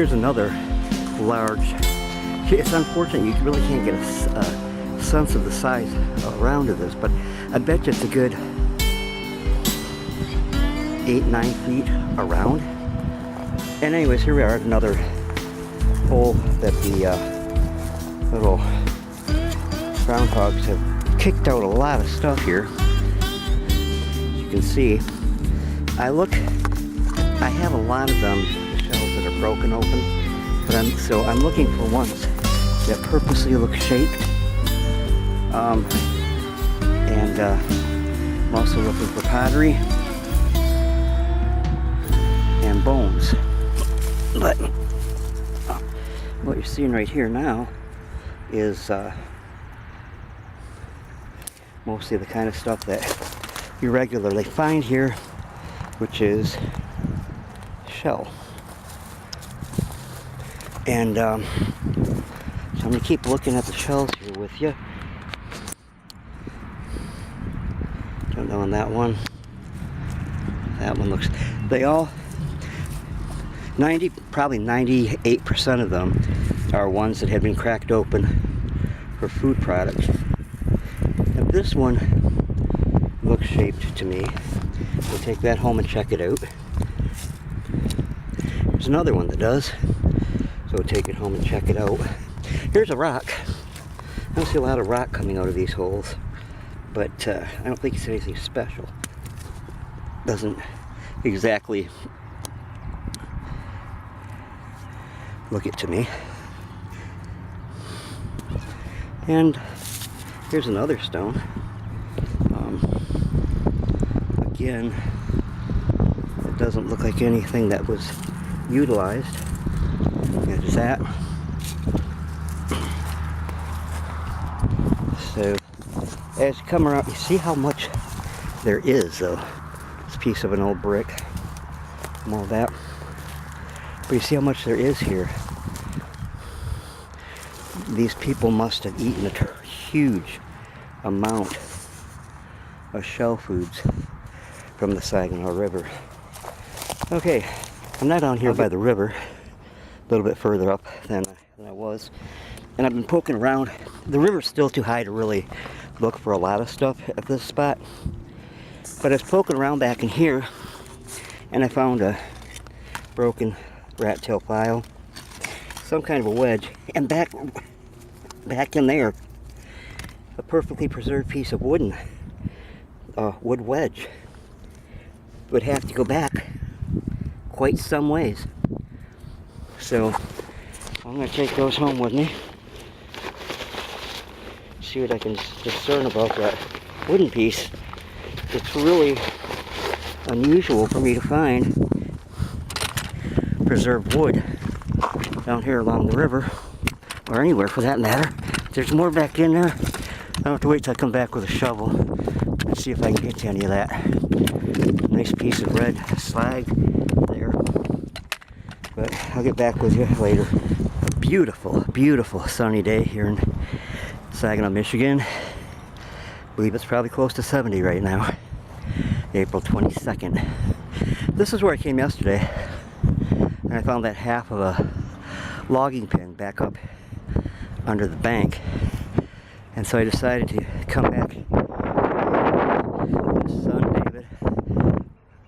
here's another large. It's unfortunate you really can't get a sense of the size around of this, but I bet you it's a good 8-9 feet around. And anyways, here we are at another hole that the little groundhogs have kicked out a lot of stuff here. As you can see, I have a lot of them, the shells that are broken open, but I'm looking for ones that purposely look shaped. And I'm also looking for pottery and bones. But what you're seeing right here now is mostly the kind of stuff that you regularly find here, which is shell. And so I'm going to keep looking at the shells here with you. Don't know on that one. That one looks, they all, probably 98% of them are ones that have been cracked open for food products. And this one looks shaped to me. We'll take that home and check it out. There's another one that does, so we'll take it home and check it out. Here's a rock. I don't see a lot of rock coming out of these holes, but I don't think it's anything special. Doesn't exactly look it to me. And here's another stone. Again, it doesn't look like anything that was utilized. There's that. So as you come around, you see how much there is, though. This piece of an old brick and all that. But you see how much there is here. These people must have eaten a huge amount of shell foods from the Saginaw River. Okay, I'm now down here by the river, a little bit further up than I was, and I've been poking around. The river's still too high to really look for a lot of stuff at this spot, but I was poking around back in here, and I found a broken rat tail file, some kind of a wedge, and back in there, a perfectly preserved piece of wood wedge. Would have to go back quite some ways. So I'm going to take those home with me. See what I can discern about that wooden piece. It's really unusual for me to find preserved wood down here along the river, or anywhere for that matter. There's more back in there. I'll have to wait till I come back with a shovel and see if I can get to any of that. Nice piece of red slag there. But I'll get back with you later. A beautiful, beautiful sunny day here in Saginaw, Michigan. I believe it's probably close to 70 right now. April 22nd. This is where I came yesterday, and I found that half of a logging pin back up under the bank. And so I decided to come back. My son David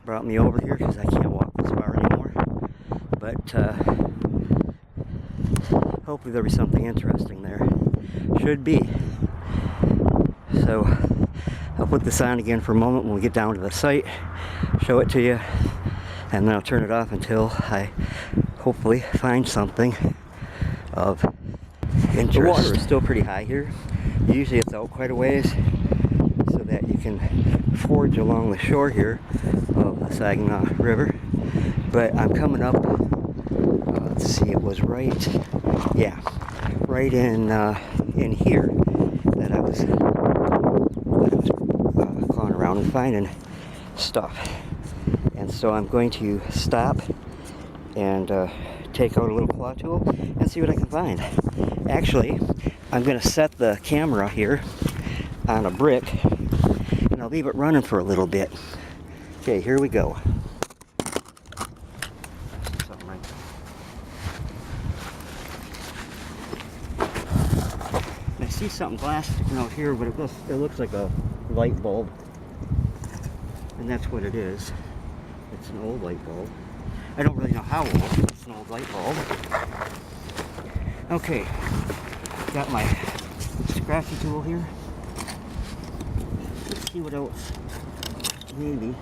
brought me over here because I can't walk this far anymore. But hopefully there'll be something interesting there. Should be. So I'll put this on again for a moment when we get down to the site, show it to you, and then I'll turn it off until I hopefully find something of interest. The water is still pretty high here. Usually it's out quite a ways so that you can forage along the shore here of the Saginaw River. But I'm coming up, let's see, it was right in here that I was clawing around and finding stuff. And so I'm going to stop and take out a little claw tool and see what I can find. Actually, I'm going to set the camera here on a brick and I'll leave it running for a little bit. Okay, here we go. see something glass sticking out here, but it looks like a light bulb. And that's what it is. It's an old light bulb. I don't really know how old, but it's an old light bulb. Okay, got my scratchy tool here. Let's see what else maybe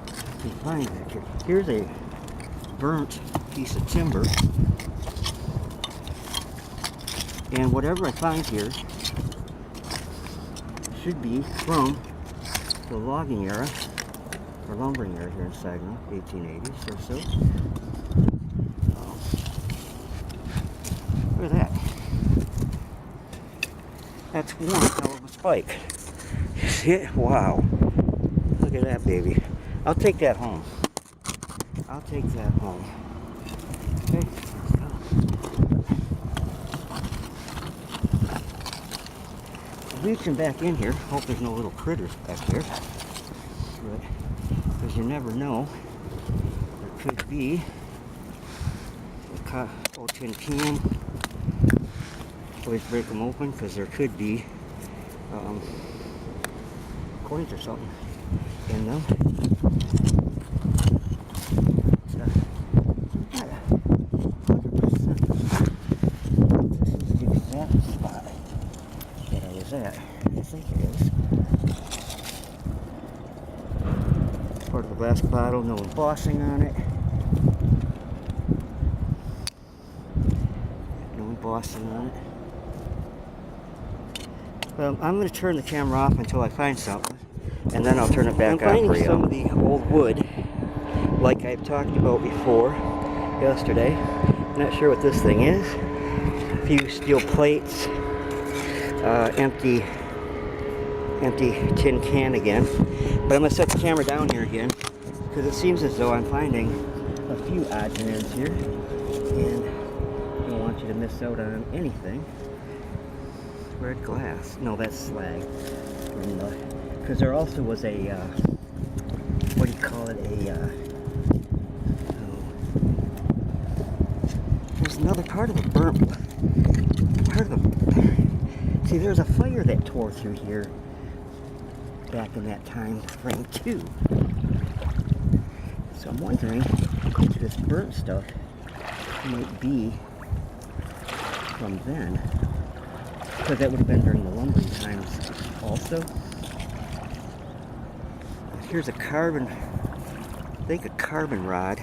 I can find back here. Here's a burnt piece of timber. And whatever I find here should be from the logging era, or lumbering era here in Saginaw, 1880s or so. Look at that. That's one hell of a spike. You see it? Wow. Look at that baby. I'll take that home. I'll take that home. Okay, let's go. Reaching back in here. Hope there's no little critters back here. Because you never know. There could be a old tin can. Always break them open because there could be coins or something in them. That I think it is. Part of the glass bottle, no embossing on it. No embossing on it. I'm going to turn the camera off until I find something, and then I'll turn it back on for you. I'm finding some of the old wood, like I've talked about before yesterday. Not sure what this thing is. A few steel plates. Empty tin can again. But I'm going to set the camera down here again because it seems as though I'm finding a few odds and ends here, and I don't want you to miss out on anything. Red glass. No, that's slag. Because there also was a what do you call it? There's another part of the burnt. See, there's a fire that tore through here back in that time frame too. So I'm wondering if this burnt stuff might be from then, because that would have been during the lumbering times also. Here's a carbon, I think a carbon rod.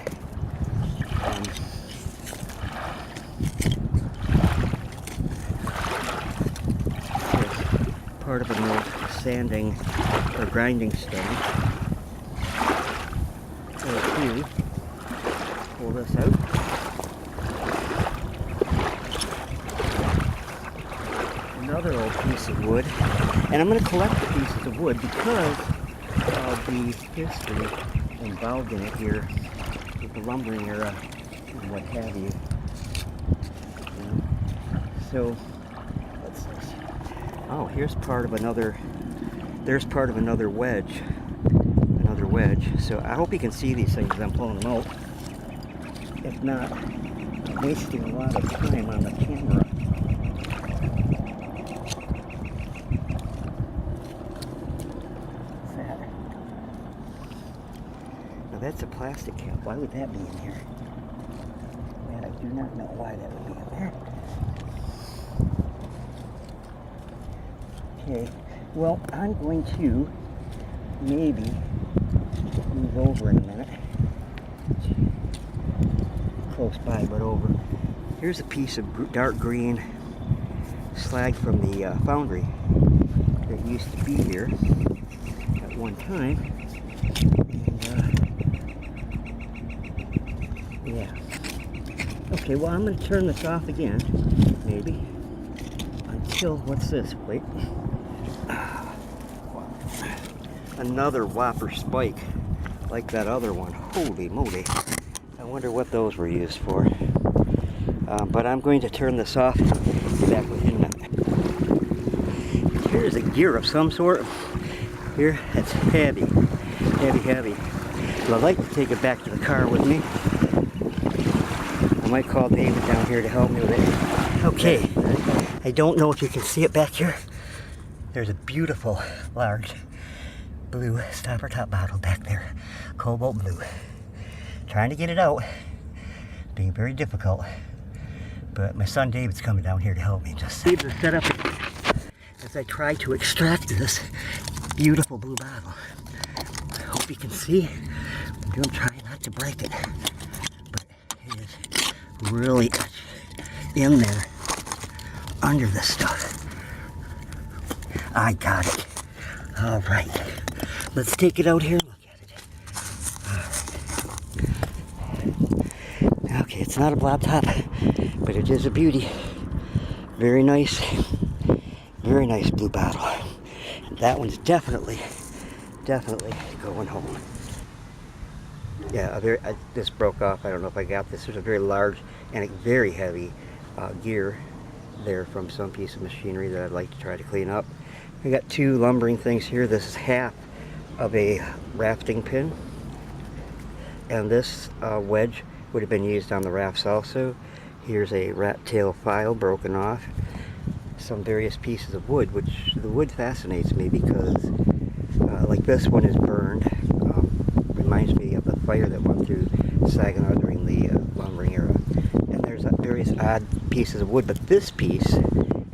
Part of an old sanding or grinding stone. Or two. Pull this out. Another old piece of wood. And I'm going to collect the pieces of wood because of the history involved in it here with the lumbering era and what have you. So, oh, here's part of another, there's part of another wedge. Another wedge. So I hope you can see these things as I'm pulling them out. If not, I'm wasting a lot of time on the camera. What's that? Now that's a plastic cap. Why would that be in here? Man, I do not know why that would be in there. Okay, well, I'm going to maybe move over in a minute. Close by, but over. Here's a piece of dark green slag from the foundry that used to be here at one time. And, yeah. Okay, well, I'm going to turn this off again, maybe, until, what's this? Wait. Another whopper spike like that other one. Holy moly. I wonder what those were used for. But I'm going to turn this off. Be back within a minute. Here's a gear of some sort. Here, it's heavy. Heavy. Well, I'd like to take it back to the car with me. I might call David down here to help me with it. Okay. I don't know if you can see it back here. There's a beautiful, large blue stopper top bottle back there. Cobalt blue. Trying to get it out. Being very difficult. But my son David's coming down here to help me. Just leave the setup as I try to extract this beautiful blue bottle. I hope you can see. I'm trying not to break it. But it is really in there under this stuff. I got it. All right. Let's take it out here and look at it. Okay, it's not a blob top, but it is a beauty. Very nice blue bottle. That one's definitely going home. Yeah, this broke off. I don't know if I got this. There's a very large and a very heavy gear there from some piece of machinery that I'd like to try to clean up. I got two lumbering things here. This is half of a rafting pin, and this wedge would have been used on the rafts also. Here's a rat tail file broken off. Some various pieces of wood, which the wood fascinates me because like this one is burned. Reminds me of the fire that went through Saginaw during the lumbering era. And there's various odd pieces of wood, but this piece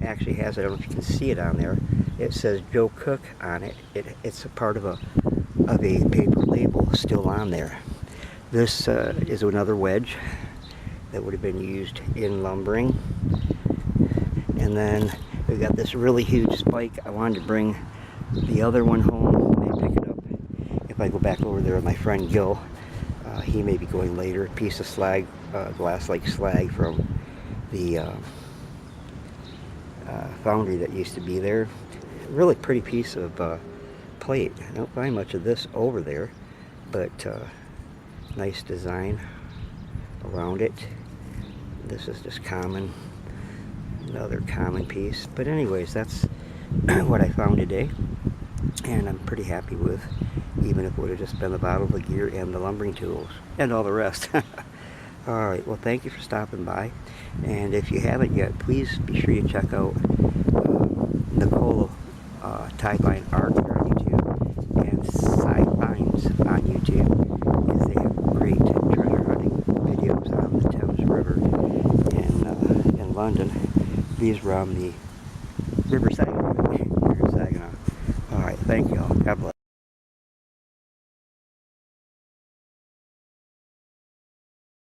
actually has, I don't know if you can see it on there, it says Joe Cook on it. It's a part of a paper label still on there. This is another wedge that would have been used in lumbering. And then we got this really huge spike. I wanted to bring the other one home. I may pick it up if I go back over there with my friend Gil. He may be going later. A piece of slag, glass like slag from the foundry that used to be there. Really pretty piece of plate. I don't find much of this over there, but nice design around it. This is just common, another common piece. But anyways, that's what I found today, and I'm pretty happy with, even if it would have just been the bottle, the gear, and the lumbering tools, and all the rest. Alright, well, thank you for stopping by, and if you haven't yet, please be sure you check out Nicole Tideline Art here on YouTube, and Sidelines on YouTube, because they have great treasure hunting videos on the Thames River in London. These were on the River Saginaw. Alright, thank you all. God bless.